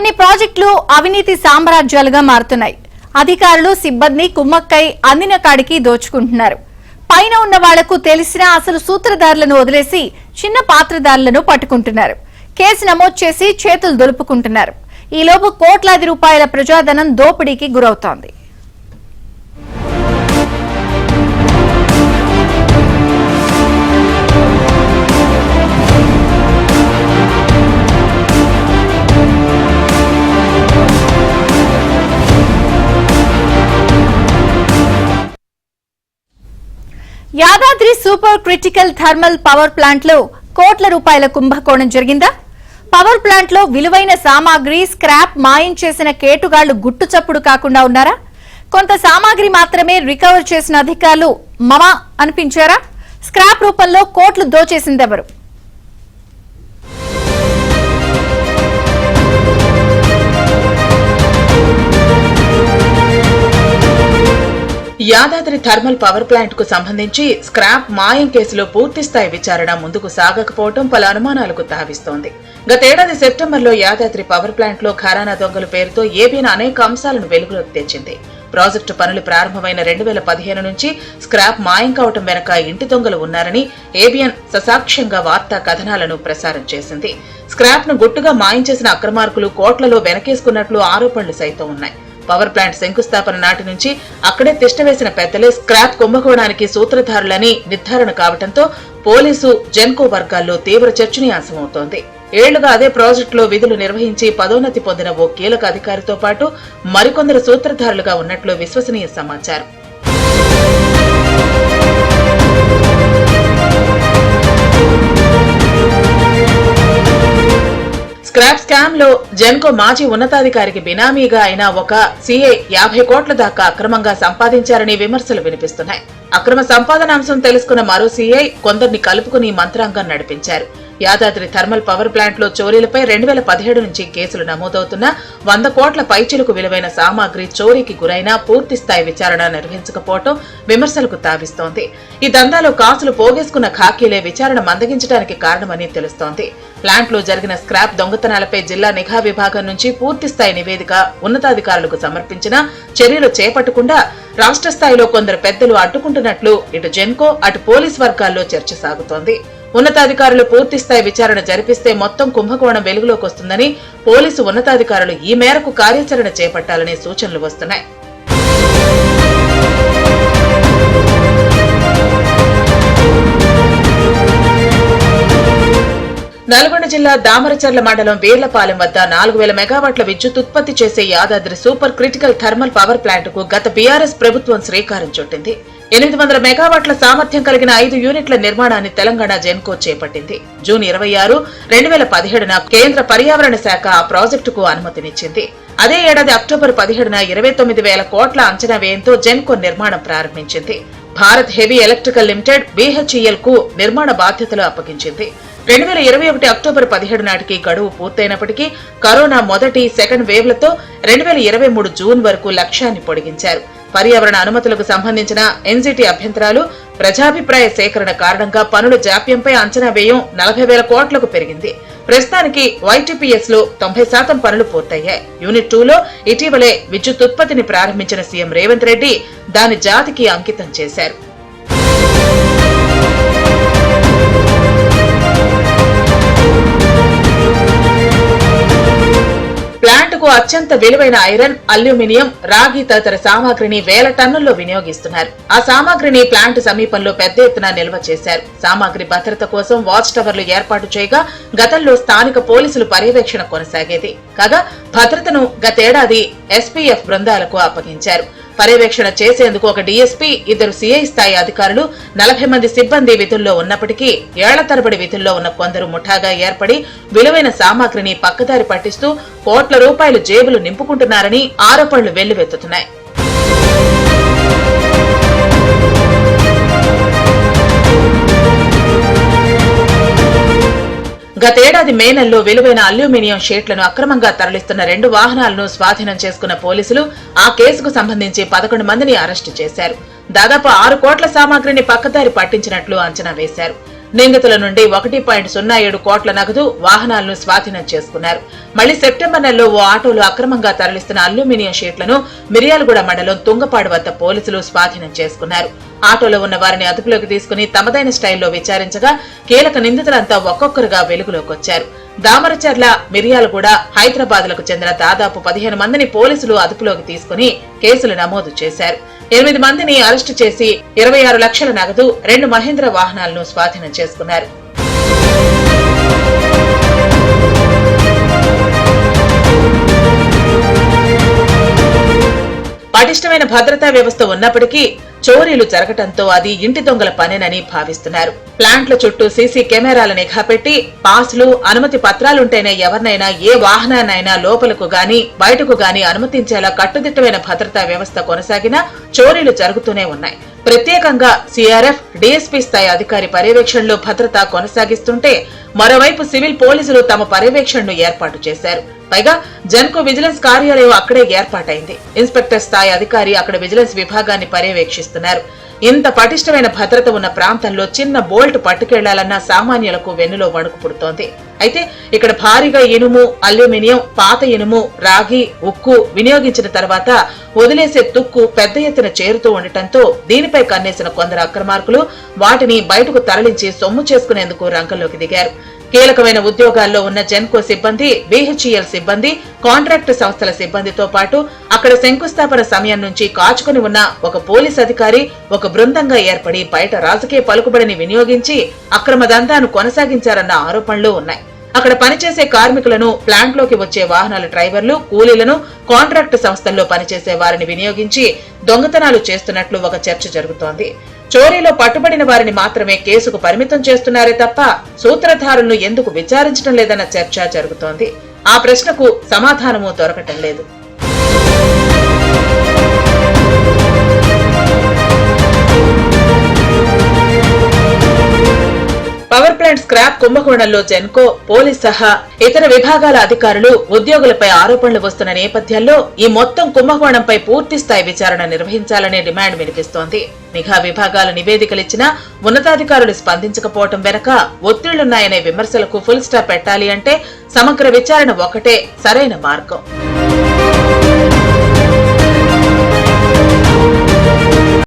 కొన్ని ప్రాజెక్టులు అవినీతి సామ్రాజ్యాలుగా మారుతున్నాయి. అధికారులు సిబ్బంది కుమ్మక్కై అందిన కాడికి దోచుకుంటున్నారు. పైన ఉన్న వాళ్లకు తెలిసినా అసలు సూత్రధారులను వదిలేసి చిన్న పాత్రధారులను పట్టుకుంటున్నారు. కేసు నమోదు చేసి చేతులు దులుపుకుంటున్నారు. ఈలోపు కోట్లాది రూపాయల ప్రజాధనం దోపిడీకి గురవుతోంది. Yadadri super critical thermal power plant లో కోట్ల రూపాయల కుంభకోణం జరిగిందా? పవర్ ప్లాంట్ లో విలువైన సామాగ్రి స్క్రాప్ మాయం చేసిన కేటుగాళ్లు గుట్టుచప్పుడు కాకుండా ఉన్నారా? కొంత సామాగ్రి మాత్రమే రికవర్ చేసిన అధికారులు మమా అనిపించారా? స్క్రాప్ రూపంలో కోట్లు దోచేసిందెవరు? యాదాద్రి థర్మల్ పవర్ ప్లాంట్ కు సంబంధించి స్క్రాప్ మాయం కేసులో పూర్తిస్థాయి విచారణ ముందుకు సాగకపోవడం పలు అనుమానాలకు తావిస్తోంది. గతేడాది సెప్టెంబర్లో యాదాద్రి పవర్ ప్లాంట్ లో ఘరానా దొంగల పేరుతో ఏబిఎన్ అనేక అంశాలను వెలుగులోకి తెచ్చింది. ప్రాజెక్టు పనులు ప్రారంభమైన 2015 నుంచి స్క్రాప్ మాయం కావటం వెనక ఇంటి దొంగలు ఉన్నారని ఏబిఎన్ ససాక్ష్యంగా వార్తా కథనాలను ప్రసారం చేసింది. స్క్రాప్ ను గుట్టుగా మాయం చేసిన అక్రమార్కులు కోట్లలో వెనకేసుకున్నట్లు ఆరోపణలు సైతం ఉన్నాయి. పవర్ ప్లాంట్ శంకుస్థాపన నాటి నుంచి అక్కడే తిష్టవేసిన పెద్దలే స్క్రాప్ కుంభకోణానికి సూత్రధారులని నిర్ధారణ కావడంతో పోలీసు జెన్కో వర్గాల్లో తీవ్ర చర్చనీయాంశమవుతోంది. ఏళ్లుగా అదే ప్రాజెక్టులో విధులు నిర్వహించి పదోన్నతి పొందిన ఓ కీలక అధికారితో పాటు మరికొందరు సూత్రధారులుగా ఉన్నట్లు విశ్వసనీయ సమాచారం. స్క్రాప్ స్కామ్ లో జెన్కో మాజీ ఉన్నతాధికారికి బినామీగా అయిన ఒక సీఐ 50 కోట్ల దాకా అక్రమంగా సంపాదించారని విమర్శలు వినిపిస్తున్నాయి. అక్రమ సంపాదనాంశం తెలుసుకున్న మరో సీఐ కొందరిని కలుపుకుని మంత్రాంగం నడిపించారు. యాదాద్రి థర్మల్ పవర్ ప్లాంట్ లో చోరీలపై 2017 నుంచి కేసులు నమోదవుతున్నా 100 కోట్ల పైచిలుకు విలువైన సామాగ్రి చోరీకి గురైనా పూర్తిస్థాయి విచారణ నిర్వహించకపోవడం విమర్శలకు తావిస్తోంది. ఈ దందాలో కాసులు పోగేసుకున్న ఖాకీలే విచారణ మందగించడానికి కారణమని తెలుస్తోంది. ప్లాంట్ లో జరిగిన స్క్రాప్ దొంగతనాలపై జిల్లా నిఘా విభాగం నుంచి పూర్తిస్థాయి నివేదిక ఉన్నతాధికారులకు సమర్పించినా చర్యలు చేపట్టకుండా రాష్ట్ర స్థాయిలో కొందరు పెద్దలు అడ్డుకుంటున్నట్లు ఇటు జెన్కో అటు పోలీస్ వర్గాల్లో చర్చ సాగుతోంది. ఉన్నతాధికారులు పూర్తిస్థాయి విచారణ జరిపిస్తే మొత్తం కుంభకోణం వెలుగులోకి వస్తుందని పోలీసు ఉన్నతాధికారులు ఈ మేరకు కార్యాచరణ చేపట్టాలనే సూచనలు వస్తున్నాయి. నల్గొండ జిల్లా దామరచర్ల మండలం వీర్లపాలెం వద్ద 4000 మెగావాట్ల విద్యుత్ ఉత్పత్తి చేసే Yadadri super critical thermal power plant కు గత బీఆర్ఎస్ ప్రభుత్వం శ్రీకారం చుట్టింది. 800 మెగావాట్ల సామర్థ్యం కలిగిన 5 యూనిట్ల నిర్మాణాన్ని తెలంగాణ జెన్కో చేపట్టింది. జూన్ 26, 2017న కేంద్ర పర్యావరణ శాఖ ఆ ప్రాజెక్టుకు అనుమతినిచ్చింది. అదే ఏడాది అక్టోబర్ 17న 29,000 కోట్ల అంచనా వ్యయంతో జెన్కో నిర్మాణం ప్రారంభించింది. Bharat heavy electrical limited BHEL కు నిర్మాణ బాధ్యతలు అప్పగించింది. 2021 అక్టోబర్ 17 నాటికి గడువు పూర్తయినప్పటికీ కరోనా మొదటి, సెకండ్ వేవ్లతో 2023 జూన్ వరకు లక్ష్యాన్ని పొడిగించారు. పర్యావరణ అనుమతులకు సంబంధించిన ఎన్జీటీ అభ్యంతరాలు, ప్రజాభిప్రాయ సేకరణ కారణంగా పనుల జాప్యంపై అంచనా వ్యయం 40,000 కోట్లకు పెరిగింది. ప్రస్తుతానికి YTPS లో 90% పనులు పూర్తయ్యాయి. యూనిట్ 2లో ఇటీవలే విద్యుత్ ఉత్పత్తిని ప్రారంభించిన సీఎం రేవంత్ రెడ్డి దాని జాతికి అంకితం చేశారు. ప్లాంట్ కు అత్యంత విలువైన ఐరన్, అల్యూమినియం, రాగి తదితర సామాగ్రిని 1000 టన్నుల్లో వినియోగిస్తున్నారు. ఆ సామాగ్రిని ప్లాంట్ సమీపంలో పెద్ద ఎత్తున నిల్వ చేశారు. సామాగ్రి భద్రత కోసం వాచ్ టవర్లు ఏర్పాటు చేయగా గతంలో స్థానిక పోలీసులు పర్యవేక్షణ కొనసాగేది. కాగా భద్రతను గతేడాది SPF బృందాలకు అప్పగించారు. పర్యవేక్షణ చేసేందుకు ఒక డీఎస్పీ, 2 CI స్థాయి అధికారులు, 40 మంది సిబ్బంది విధుల్లో ఉన్నప్పటికీ ఏళ్ల తరబడి విధుల్లో ఉన్న కొందరు ముఠాగా ఏర్పడి విలువైన సామాగ్రిని పక్కదారి పట్టిస్తూ కోట్ల రూపాయలు జేబులు నింపుకుంటున్నారని ఆరోపణలు వెల్లువెత్తుతున్నాయి. గతేడాది మే నెలలో విలువైన అల్యూమినియం షీట్లను అక్రమంగా తరలిస్తున్న 2 వాహనాలను స్వాధీనం చేసుకున్న పోలీసులు ఆ కేసుకు సంబంధించి 11 మందిని అరెస్టు చేశారు. దాదాపు 6 కోట్ల సామాగ్రిని పక్కదారి పట్టించినట్లు అంచనా వేశారు. నిందితుల నుండి 1.07 కోట్ల నగదు, వాహనాలను స్వాధీనం చేసుకున్నారు. మళ్లీ సెప్టెంబర్ నెలలో ఓ ఆటోలో అక్రమంగా తరలిస్తున్న అల్యూమినియం షీట్లను మిర్యాలగూడ మండలం తుంగపాడు వద్ద పోలీసులు స్వాధీనం చేసుకున్నారు. ఆటోలో ఉన్న వారిని అదుపులోకి తీసుకుని తమదైన స్టైల్లో విచారించగా కీలక నిందితులంతా ఒక్కొక్కరుగా వెలుగులోకి వచ్చారు. దామరచర్ల, మిర్యాలగూడ, హైదరాబాద్లకు చెందిన దాదాపు 15 మందిని పోలీసులు అదుపులోకి తీసుకుని కేసులు నమోదు చేశారు. 8 మందిని అరెస్టు చేసి 26 లక్షల నగదు, 2 మహేంద్ర వాహనాలను స్వాధీనం చేసుకున్నారు. పటిష్టమైన భద్రతా వ్యవస్థ ఉన్నప్పటికీ చోరీలు జరగటంతో అది ఇంటి దొంగల పనేనని భావిస్తున్నారు. ప్లాంట్ల చుట్టూ సీసీ కెమెరాల నిఘా పెట్టి పాసులు, అనుమతి పత్రాలుంటేనే ఎవరినైనా ఏ వాహనాన్నైనా లోపలకు గాని బయటకు గాని అనుమతించేలా కట్టుదిట్టమైన భద్రతా వ్యవస్థ కొనసాగినా చోరీలు జరుగుతూనే ఉన్నాయి. ప్రత్యేకంగా సీఆర్ఎఫ్, డీఎస్పీ స్థాయి అధికారి పర్యవేక్షణలో భద్రత కొనసాగిస్తుంటే మరోవైపు సివిల్ పోలీసులు తమ పర్యవేక్షణను ఏర్పాటు చేశారు. పైగా జెన్కో విజిలెన్స్ కార్యాలయం అక్కడే ఏర్పాటైంది. ఇన్స్పెక్టర్ స్థాయి అధికారి అక్కడ విజిలెన్స్ విభాగాన్ని పర్యవేక్షిస్తున్నారు. ఇంత పటిష్టమైన భద్రత ఉన్న ప్రాంతంలో చిన్న బోల్ట్ పట్టుకెళ్లాలన్న సామాన్యులకు వెన్నులో వణుకు పుడుతోంది. అయితే ఇక్కడ భారీగా ఇనుము, అల్యూమినియం, పాత ఇనుము, రాగి, ఉక్కు వినియోగించిన తర్వాత వదిలేసే తుక్కు పెద్ద ఎత్తున చేరుతూ ఉండటంతో దీనిపై కన్నేసిన కొందరు అక్రమార్కులు వాటిని బయటకు తరలించి సొమ్ము చేసుకునేందుకు రంగంలోకి దిగారు. కీలకమైన ఉద్యోగాల్లో ఉన్న జెన్కో సిబ్బంది, బీహెచ్ఈఎల్ సిబ్బంది, కాంట్రాక్టు సంస్థల సిబ్బందితో పాటు అక్కడ శంకుస్థాపన సమయం నుంచి కాచుకుని ఉన్న ఒక పోలీస్ అధికారి ఒక బృందంగా ఏర్పడి బయట రాజకీయ పలుకుబడిని వినియోగించి అక్రమ దందాను కొనసాగించారన్న ఆరోపణలు ఉన్నాయి. అక్కడ పనిచేసే కార్మికులను, ప్లాంట్లోకి వచ్చే వాహనాల డ్రైవర్లు, కూలీలను కాంట్రాక్టు సంస్థల్లో పనిచేసే వారిని వినియోగించి దొంగతనాలు చేస్తున్నట్లు ఒక చర్చ జరుగుతోంది. చోరీలో పట్టుబడిన వారిని మాత్రమే కేసుకు పరిమితం చేస్తున్నారే తప్ప సూత్రధారులను ఎందుకు విచారించడం లేదన్న చర్చ జరుగుతోంది. ఆ ప్రశ్నకు సమాధానమూ దొరకటం లేదు. పవర్ ప్లాంట్ స్క్రాప్ కుంభకోణంలో జెన్కో, పోలీస్ సహా ఇతర విభాగాల అధికారులు, ఉద్యోగులపై ఆరోపణలు వస్తున్న నేపథ్యంలో ఈ మొత్తం కుంభకోణంపై పూర్తిస్థాయి విచారణ నిర్వహించాలనే డిమాండ్ వినిపిస్తోంది. నిఘా విభాగాల నివేదికలిచ్చినా ఉన్నతాధికారులు స్పందించకపోవటం వెనక ఒత్తిళ్లున్నాయనే విమర్శలకు ఫుల్ స్టాప్ పెట్టాలి అంటే సమగ్ర విచారణ ఒకటే సరైన మార్గం.